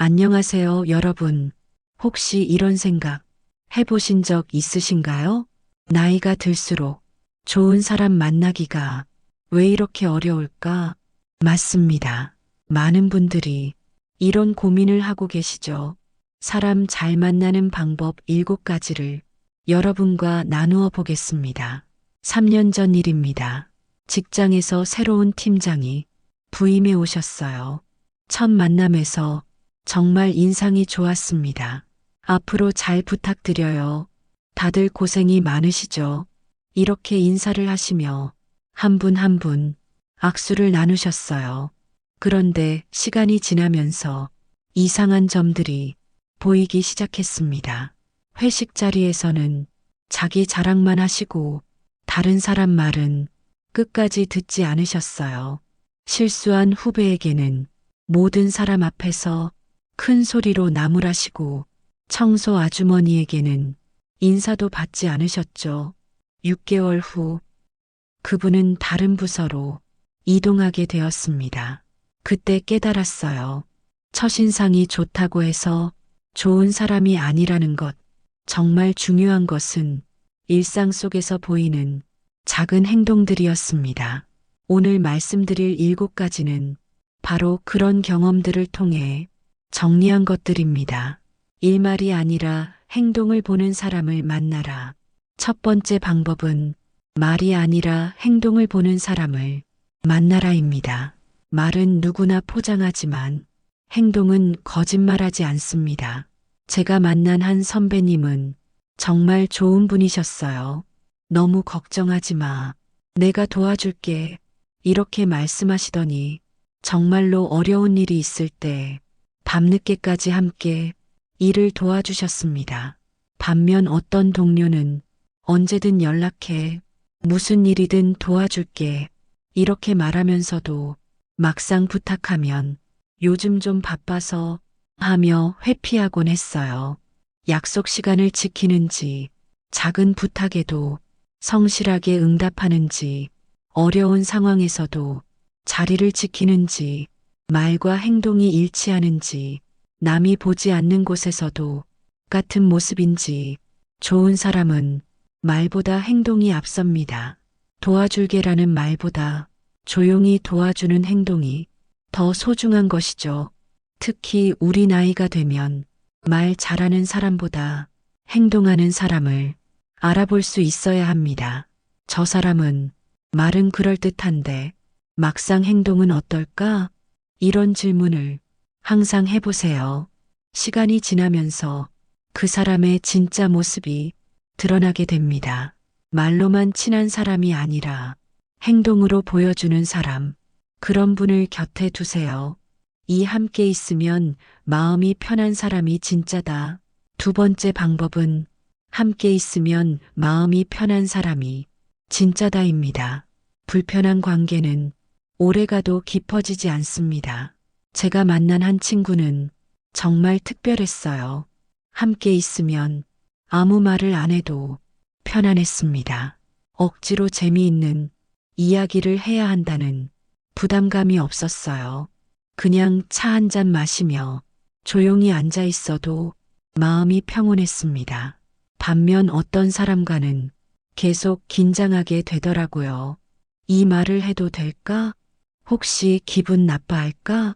안녕하세요, 여러분. 혹시 이런 생각 해보신 적 있으신가요? 나이가 들수록 좋은 사람 만나기가 왜 이렇게 어려울까? 맞습니다. 많은 분들이 이런 고민을 하고 계시죠. 사람 잘 만나는 방법 7가지를 여러분과 나누어 보겠습니다. 3년 전 일입니다. 직장에서 새로운 팀장이 부임해 오셨어요. 첫 만남에서 정말 인상이 좋았습니다. 앞으로 잘 부탁드려요. 다들 고생이 많으시죠? 이렇게 인사를 하시며 한 분 한 분 악수를 나누셨어요. 그런데 시간이 지나면서 이상한 점들이 보이기 시작했습니다. 회식 자리에서는 자기 자랑만 하시고 다른 사람 말은 끝까지 듣지 않으셨어요. 실수한 후배에게는 모든 사람 앞에서 큰 소리로 나무라시고 청소 아주머니에게는 인사도 받지 않으셨죠. 6개월 후 그분은 다른 부서로 이동하게 되었습니다. 그때 깨달았어요. 첫인상이 좋다고 해서 좋은 사람이 아니라는 것. 정말 중요한 것은 일상 속에서 보이는 작은 행동들이었습니다. 오늘 말씀드릴 7가지는 바로 그런 경험들을 통해 정리한 것들입니다. 일말이 아니라 행동을 보는 사람을 만나라. 첫 번째 방법은 말이 아니라 행동을 보는 사람을 만나라입니다. 말은 누구나 포장하지만 행동은 거짓말하지 않습니다. 제가 만난 한 선배님은 정말 좋은 분이셨어요. 너무 걱정하지 마. 내가 도와줄게. 이렇게 말씀하시더니 정말로 어려운 일이 있을 때 밤늦게까지 함께 일을 도와주셨습니다. 반면 어떤 동료는 언제든 연락해. 무슨 일이든 도와줄게. 이렇게 말하면서도 막상 부탁하면 요즘 좀 바빠서 하며 회피하곤 했어요. 약속 시간을 지키는지, 작은 부탁에도 성실하게 응답하는지, 어려운 상황에서도 자리를 지키는지, 말과 행동이 일치하는지, 남이 보지 않는 곳에서도 같은 모습인지, 좋은 사람은 말보다 행동이 앞섭니다. 도와줄게라는 말보다 조용히 도와주는 행동이 더 소중한 것이죠. 특히 우리 나이가 되면 말 잘하는 사람보다 행동하는 사람을 알아볼 수 있어야 합니다. 저 사람은 말은 그럴듯한데 막상 행동은 어떨까? 이런 질문을 항상 해보세요. 시간이 지나면서 그 사람의 진짜 모습이 드러나게 됩니다. 말로만 친한 사람이 아니라 행동으로 보여주는 사람, 그런 분을 곁에 두세요. 이 함께 있으면 마음이 편한 사람이 진짜다. 두 번째 방법은 함께 있으면 마음이 편한 사람이 진짜다입니다. 불편한 관계는 오래가도 깊어지지 않습니다. 제가 만난 한 친구는 정말 특별했어요. 함께 있으면 아무 말을 안 해도 편안했습니다. 억지로 재미있는 이야기를 해야 한다는 부담감이 없었어요. 그냥 차 한 잔 마시며 조용히 앉아 있어도 마음이 평온했습니다. 반면 어떤 사람과는 계속 긴장하게 되더라고요. 이 말을 해도 될까? 혹시 기분 나빠할까?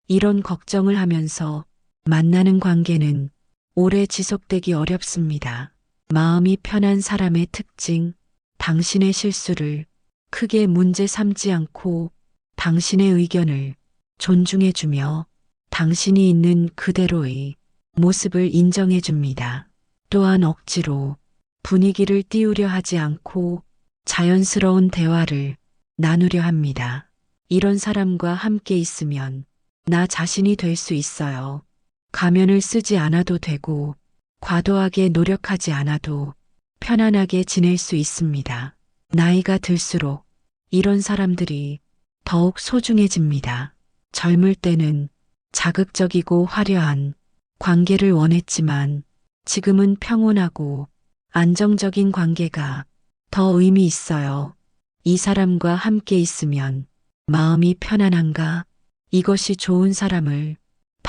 이런 걱정을 하면서 만나는 관계는 오래 지속되기 어렵습니다. 마음이 편한 사람의 특징, 당신의 실수를 크게 문제 삼지 않고 당신의 의견을 존중해주며 당신이 있는 그대로의 모습을 인정해줍니다. 또한 억지로 분위기를 띄우려 하지 않고 자연스러운 대화를 나누려 합니다. 이런 사람과 함께 있으면 나 자신이 될 수 있어요. 가면을 쓰지 않아도 되고 과도하게 노력하지 않아도 편안하게 지낼 수 있습니다. 나이가 들수록 이런 사람들이 더욱 소중해집니다. 젊을 때는 자극적이고 화려한 관계를 원했지만 지금은 평온하고 안정적인 관계가 더 의미 있어요. 이 사람과 함께 있으면 마음이 편안한가? 이것이 좋은 사람을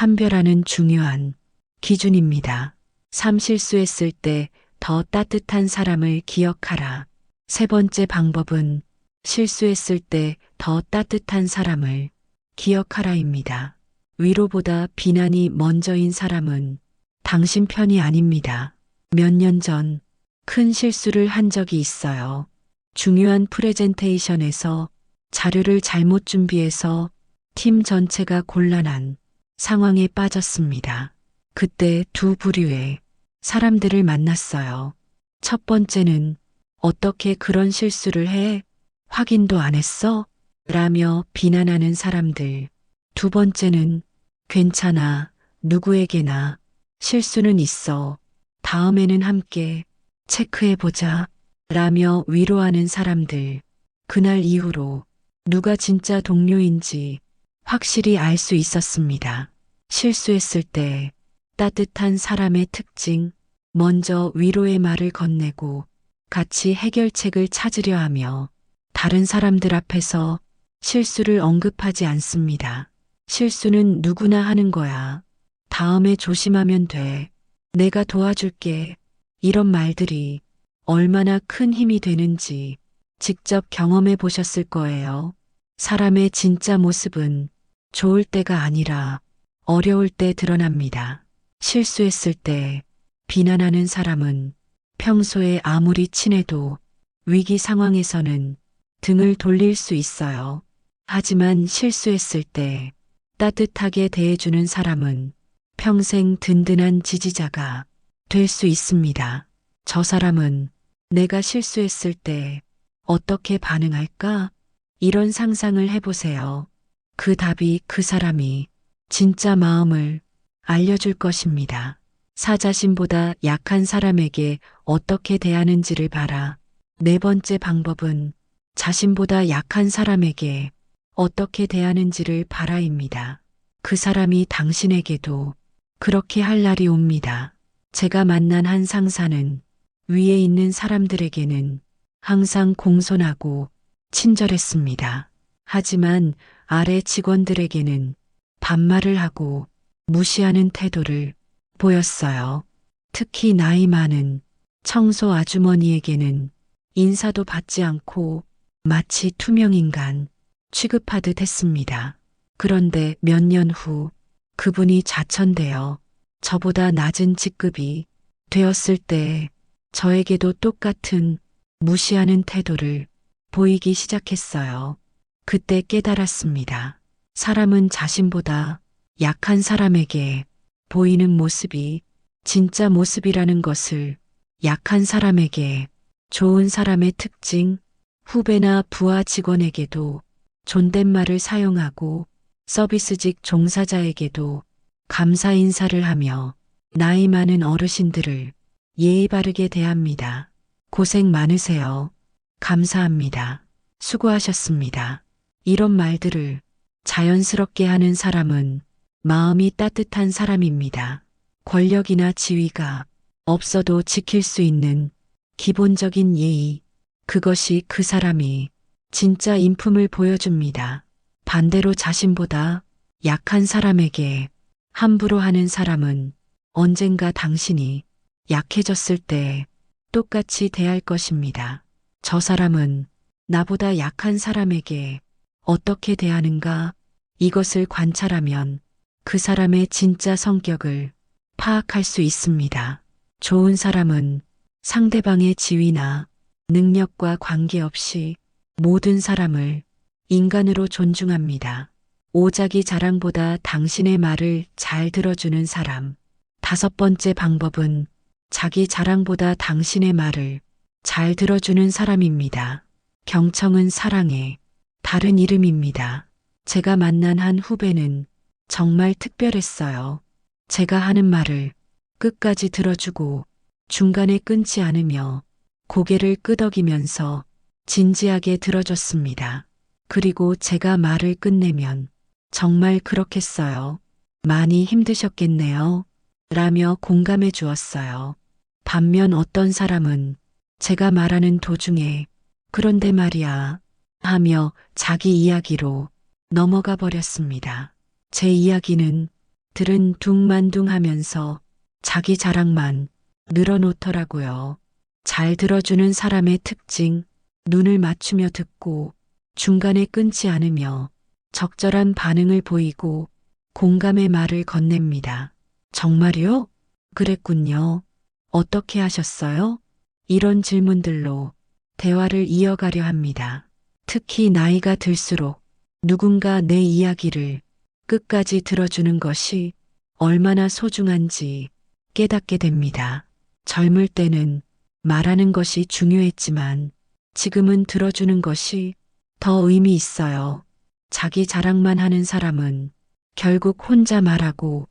판별하는 중요한 기준입니다. 3. 실수했을 때 더 따뜻한 사람을 기억하라. 세 번째 방법은 실수했을 때 더 따뜻한 사람을 기억하라입니다. 위로보다 비난이 먼저인 사람은 당신 편이 아닙니다. 몇 년 전 큰 실수를 한 적이 있어요. 중요한 프레젠테이션에서 자료를 잘못 준비해서 팀 전체가 곤란한 상황에 빠졌습니다. 그때 두 부류의 사람들을 만났어요. 첫 번째는 어떻게 그런 실수를 해? 확인도 안 했어? 라며 비난하는 사람들. 두 번째는 괜찮아. 누구에게나 실수는 있어. 다음에는 함께 체크해보자. 라며 위로하는 사람들. 그날 이후로 누가 진짜 동료인지 확실히 알 수 있었습니다. 실수했을 때 따뜻한 사람의 특징, 먼저 위로의 말을 건네고 같이 해결책을 찾으려 하며 다른 사람들 앞에서 실수를 언급하지 않습니다. 실수는 누구나 하는 거야. 다음에 조심하면 돼. 내가 도와줄게. 이런 말들이 얼마나 큰 힘이 되는지 직접 경험해 보셨을 거예요. 사람의 진짜 모습은 좋을 때가 아니라 어려울 때 드러납니다. 실수했을 때 비난하는 사람은 평소에 아무리 친해도 위기 상황에서는 등을 돌릴 수 있어요. 하지만 실수했을 때 따뜻하게 대해주는 사람은 평생 든든한 지지자가 될 수 있습니다. 저 사람은 내가 실수했을 때 어떻게 반응할까? 이런 상상을 해보세요. 그 답이 그 사람이 진짜 마음을 알려줄 것입니다. 사자신보다 약한 사람에게 어떻게 대하는지를 봐라. 네 번째 방법은 자신보다 약한 사람에게 어떻게 대하는지를 봐라입니다. 그 사람이 당신에게도 그렇게 할 날이 옵니다. 제가 만난 한 상사는 위에 있는 사람들에게는 항상 공손하고 친절했습니다. 하지만 아래 직원들에게는 반말을 하고 무시하는 태도를 보였어요. 특히 나이 많은 청소 아주머니에게는 인사도 받지 않고 마치 투명인간 취급하듯 했습니다. 그런데 몇 년 후 그분이 자천되어 저보다 낮은 직급이 되었을 때 저에게도 똑같은 무시하는 태도를 보이기 시작했어요. 그때 깨달았습니다. 사람은 자신보다 약한 사람에게 보이는 모습이 진짜 모습이라는 것을 약한 사람에게 좋은 사람의 특징, 후배나 부하 직원에게도 존댓말을 사용하고 서비스직 종사자에게도 감사 인사를 하며 나이 많은 어르신들을 예의 바르게 대합니다. 고생 많으세요. 감사합니다. 수고하셨습니다. 이런 말들을 자연스럽게 하는 사람은 마음이 따뜻한 사람입니다. 권력이나 지위가 없어도 지킬 수 있는 기본적인 예의, 그것이 그 사람이 진짜 인품을 보여줍니다. 반대로 자신보다 약한 사람에게 함부로 하는 사람은 언젠가 당신이 약해졌을 때 똑같이 대할 것입니다. 저 사람은 나보다 약한 사람에게 어떻게 대하는가? 이것을 관찰하면 그 사람의 진짜 성격을 파악할 수 있습니다. 좋은 사람은 상대방의 지위나 능력과 관계없이 모든 사람을 인간으로 존중합니다. 오자기 자랑보다 당신의 말을 잘 들어주는 사람. 다섯 번째 방법은 자기 자랑보다 당신의 말을 잘 들어주는 사람입니다. 경청은 사랑의 다른 이름입니다. 제가 만난 한 후배는 정말 특별했어요. 제가 하는 말을 끝까지 들어주고 중간에 끊지 않으며 고개를 끄덕이면서 진지하게 들어줬습니다. 그리고 제가 말을 끝내면 정말 그렇겠어요. 많이 힘드셨겠네요. 라며 공감해 주었어요. 반면 어떤 사람은 제가 말하는 도중에 그런데 말이야 하며 자기 이야기로 넘어가 버렸습니다. 제 이야기는 들은 둥만둥하면서 자기 자랑만 늘어놓더라고요. 잘 들어주는 사람의 특징, 눈을 맞추며 듣고 중간에 끊지 않으며 적절한 반응을 보이고 공감의 말을 건넵니다. 정말요? 그랬군요. 어떻게 하셨어요? 이런 질문들로 대화를 이어가려 합니다. 특히 나이가 들수록 누군가 내 이야기를 끝까지 들어주는 것이 얼마나 소중한지 깨닫게 됩니다. 젊을 때는 말하는 것이 중요했지만 지금은 들어주는 것이 더 의미 있어요. 자기 자랑만 하는 사람은 결국 혼자 말하고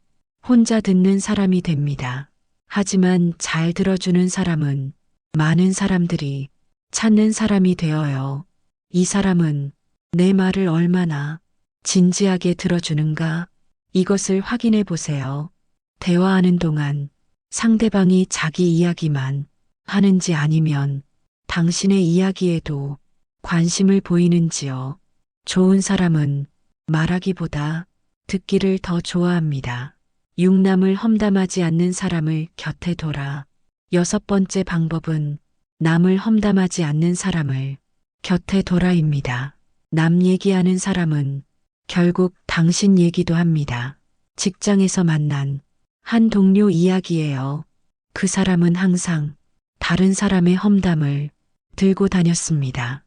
혼자 듣는 사람이 됩니다. 하지만 잘 들어주는 사람은 많은 사람들이 찾는 사람이 되어요. 이 사람은 내 말을 얼마나 진지하게 들어주는가 이것을 확인해 보세요. 대화하는 동안 상대방이 자기 이야기만 하는지 아니면 당신의 이야기에도 관심을 보이는지요. 좋은 사람은 말하기보다 듣기를 더 좋아합니다. 육남을 험담하지 않는 사람을 곁에 둬라. 6번째 방법은 남을 험담하지 않는 사람을 곁에 둬라입니다. 남 얘기하는 사람은 결국 당신 얘기도 합니다. 직장에서 만난 한 동료 이야기예요. 그 사람은 항상 다른 사람의 험담을 들고 다녔습니다.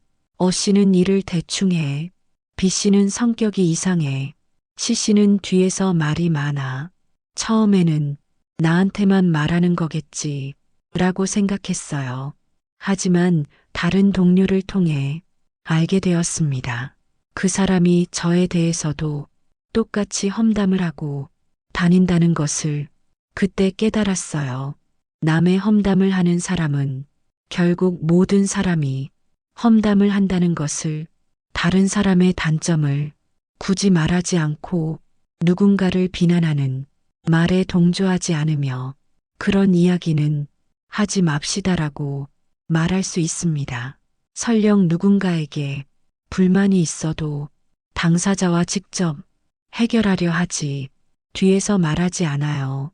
씨는 일을 대충 해. B씨는 성격이 이상해. C씨는 뒤에서 말이 많아. 처음에는 나한테만 말하는 거겠지 라고 생각했어요. 하지만 다른 동료를 통해 알게 되었습니다. 그 사람이 저에 대해서도 똑같이 험담을 하고 다닌다는 것을 그때 깨달았어요. 남의 험담을 하는 사람은 결국 모든 사람이 험담을 한다는 것을 다른 사람의 단점을 굳이 말하지 않고 누군가를 비난하는 말에 동조하지 않으며 그런 이야기는 하지 맙시다라고 말할 수 있습니다. 설령 누군가에게 불만이 있어도 당사자와 직접 해결하려 하지 뒤에서 말하지 않아요.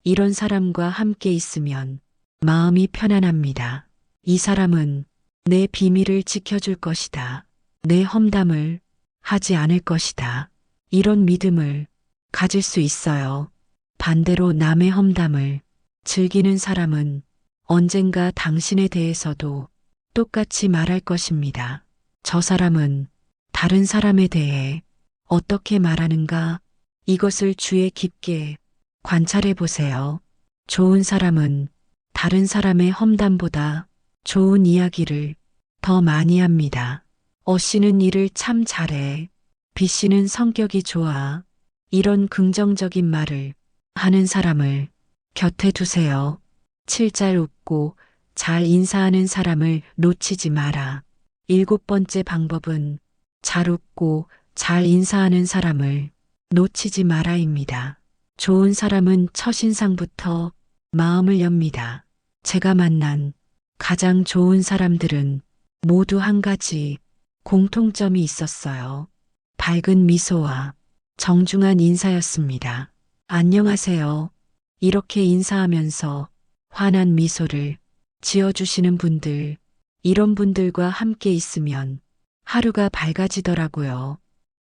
이런 사람과 함께 있으면 마음이 편안합니다. 이 사람은 내 비밀을 지켜줄 것이다. 내 험담을 하지 않을 것이다. 이런 믿음을 가질 수 있어요. 반대로 남의 험담을 즐기는 사람은 언젠가 당신에 대해서도 똑같이 말할 것입니다. 저 사람은 다른 사람에 대해 어떻게 말하는가 이것을 주의 깊게 관찰해 보세요. 좋은 사람은 다른 사람의 험담보다 좋은 이야기를 더 많이 합니다. 씨는 일을 참 잘해. B씨는 성격이 좋아. 이런 긍정적인 말을 하는 사람을 곁에 두세요. 칠 잘 웃고 잘 인사하는 사람을 놓치지 마라. 7번째 방법은 잘 웃고 잘 인사하는 사람을 놓치지 마라입니다. 좋은 사람은 첫인상부터 마음을 엽니다. 제가 만난 가장 좋은 사람들은 모두 한 가지 공통점이 있었어요. 밝은 미소와 정중한 인사였습니다. 안녕하세요. 이렇게 인사하면서 환한 미소를 지어주시는 분들, 이런 분들과 함께 있으면 하루가 밝아지더라고요.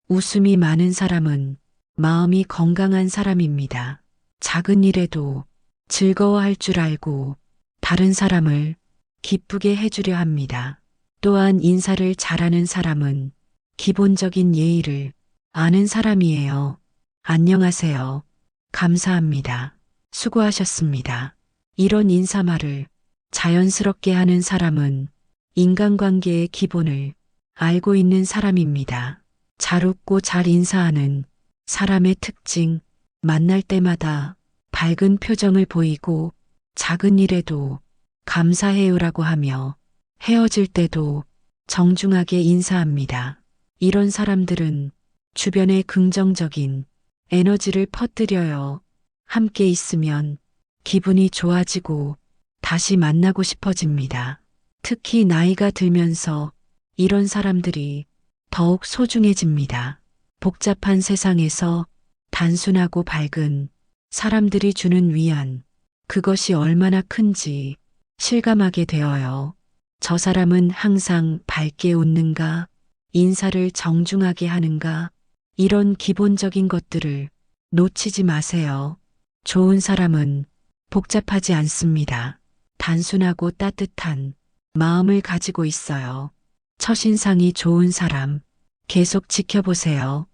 웃음이 많은 사람은 마음이 건강한 사람입니다. 작은 일에도 즐거워할 줄 알고 다른 사람을 기쁘게 해주려 합니다. 또한 인사를 잘하는 사람은 기본적인 예의를 아는 사람이에요. 안녕하세요. 감사합니다. 수고하셨습니다. 이런 인사말을 자연스럽게 하는 사람은 인간관계의 기본을 알고 있는 사람입니다. 잘 웃고 잘 인사하는 사람의 특징, 만날 때마다 밝은 표정을 보이고 작은 일에도 감사해요라고 하며 헤어질 때도 정중하게 인사합니다. 이런 사람들은 주변에 긍정적인 에너지를 퍼뜨려요. 함께 있으면 기분이 좋아지고 다시 만나고 싶어집니다. 특히 나이가 들면서 이런 사람들이 더욱 소중해집니다. 복잡한 세상에서 단순하고 밝은 사람들이 주는 위안, 그것이 얼마나 큰지 실감하게 되어요. 저 사람은 항상 밝게 웃는가, 인사를 정중하게 하는가, 이런 기본적인 것들을 놓치지 마세요. 좋은 사람은 복잡하지 않습니다. 단순하고 따뜻한 마음을 가지고 있어요. 첫인상이 좋은 사람, 계속 지켜보세요.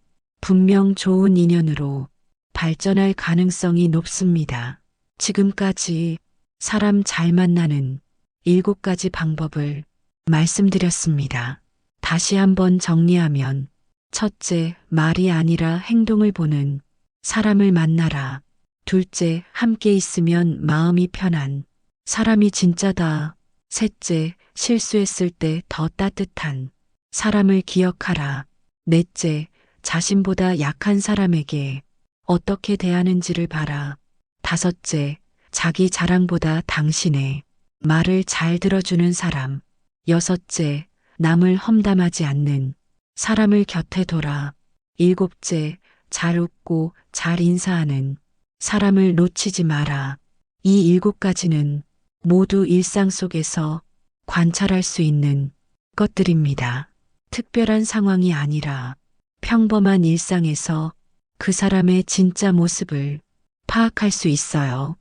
분명 좋은 인연으로 발전할 가능성이 높습니다. 지금까지 사람 잘 만나는 7가지 방법을 말씀드렸습니다. 다시 한번 정리하면, 첫째, 말이 아니라 행동을 보는 사람을 만나라. 둘째, 함께 있으면 마음이 편한 사람이 진짜다. 셋째, 실수했을 때 더 따뜻한 사람을 기억하라. 넷째, 자신보다 약한 사람에게 어떻게 대하는지를 봐라. 다섯째, 자기 자랑보다 당신의 말을 잘 들어주는 사람. 여섯째, 남을 험담하지 않는 사람을 곁에 둬라. 일곱째, 잘 웃고 잘 인사하는 사람을 놓치지 마라. 이 7가지는 모두 일상 속에서 관찰할 수 있는 것들입니다. 특별한 상황이 아니라 평범한 일상에서 그 사람의 진짜 모습을 파악할 수 있어요.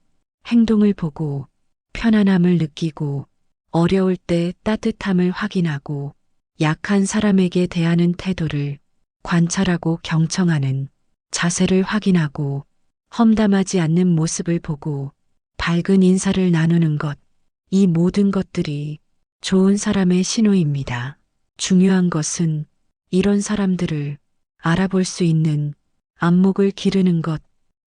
행동을 보고 편안함을 느끼고, 어려울 때 따뜻함을 확인하고, 약한 사람에게 대하는 태도를 관찰하고 경청하는 자세를 확인하고, 험담하지 않는 모습을 보고 밝은 인사를 나누는 것, 이 모든 것들이 좋은 사람의 신호입니다. 중요한 것은 이런 사람들을 알아볼 수 있는 안목을 기르는 것,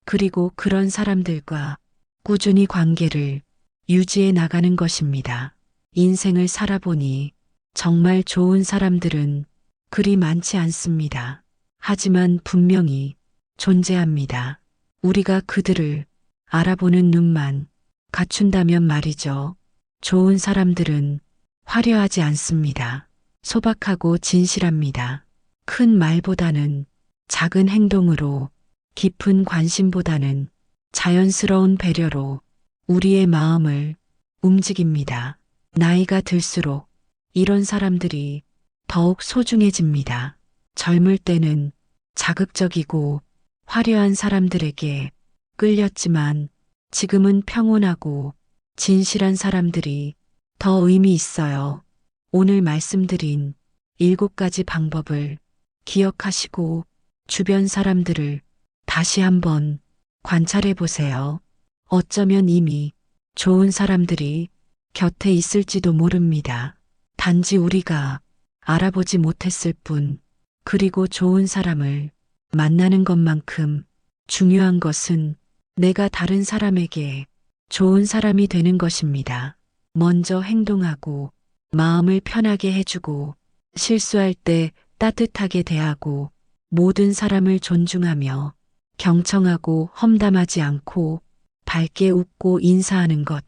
그리고 그런 사람들과 꾸준히 관계를 유지해 나가는 것입니다. 인생을 살아보니 정말 좋은 사람들은 그리 많지 않습니다. 하지만 분명히 존재합니다. 우리가 그들을 알아보는 눈만 갖춘다면 말이죠. 좋은 사람들은 화려하지 않습니다. 소박하고 진실합니다. 큰 말보다는 작은 행동으로, 깊은 관심보다는 자연스러운 배려로 우리의 마음을 움직입니다. 나이가 들수록 이런 사람들이 더욱 소중해집니다. 젊을 때는 자극적이고 화려한 사람들에게 끌렸지만, 지금은 평온하고 진실한 사람들이 더 의미 있어요. 오늘 말씀드린 7가지 방법을 기억하시고 주변 사람들을 다시 한번 관찰해 보세요. 어쩌면 이미 좋은 사람들이 곁에 있을지도 모릅니다. 단지 우리가 알아보지 못했을 뿐. 그리고 좋은 사람을 만나는 것만큼 중요한 것은 내가 다른 사람에게 좋은 사람이 되는 것입니다. 먼저 행동하고 마음을 편하게 해주고, 실수할 때 따뜻하게 대하고, 모든 사람을 존중하며 경청하고 험담하지 않고 밝게 웃고 인사하는 것,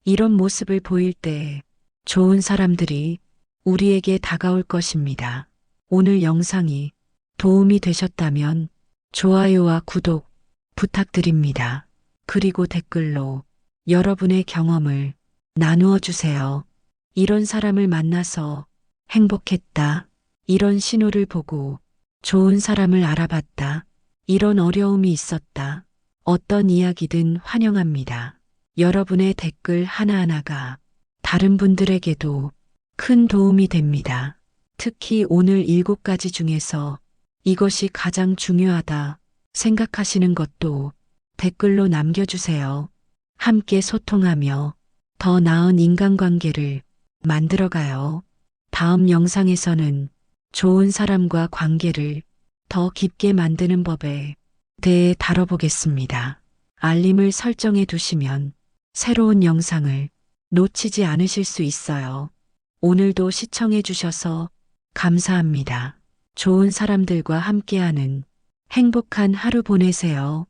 이런 모습을 보일 때 좋은 사람들이 우리에게 다가올 것입니다. 오늘 영상이 도움이 되셨다면 좋아요와 구독 부탁드립니다. 그리고 댓글로 여러분의 경험을 나누어 주세요. 이런 사람을 만나서 행복했다. 이런 신호를 보고 좋은 사람을 알아봤다. 이런 어려움이 있었다. 어떤 이야기든 환영합니다. 여러분의 댓글 하나하나가 다른 분들에게도 큰 도움이 됩니다. 특히 오늘 7가지 중에서 이것이 가장 중요하다 생각하시는 것도 댓글로 남겨주세요. 함께 소통하며 더 나은 인간관계를 만들어가요. 다음 영상에서는 좋은 사람과 관계를 더 깊게 만드는 법에 대해 다뤄보겠습니다. 알림을 설정해 두시면 새로운 영상을 놓치지 않으실 수 있어요. 오늘도 시청해 주셔서 감사합니다. 좋은 사람들과 함께하는 행복한 하루 보내세요.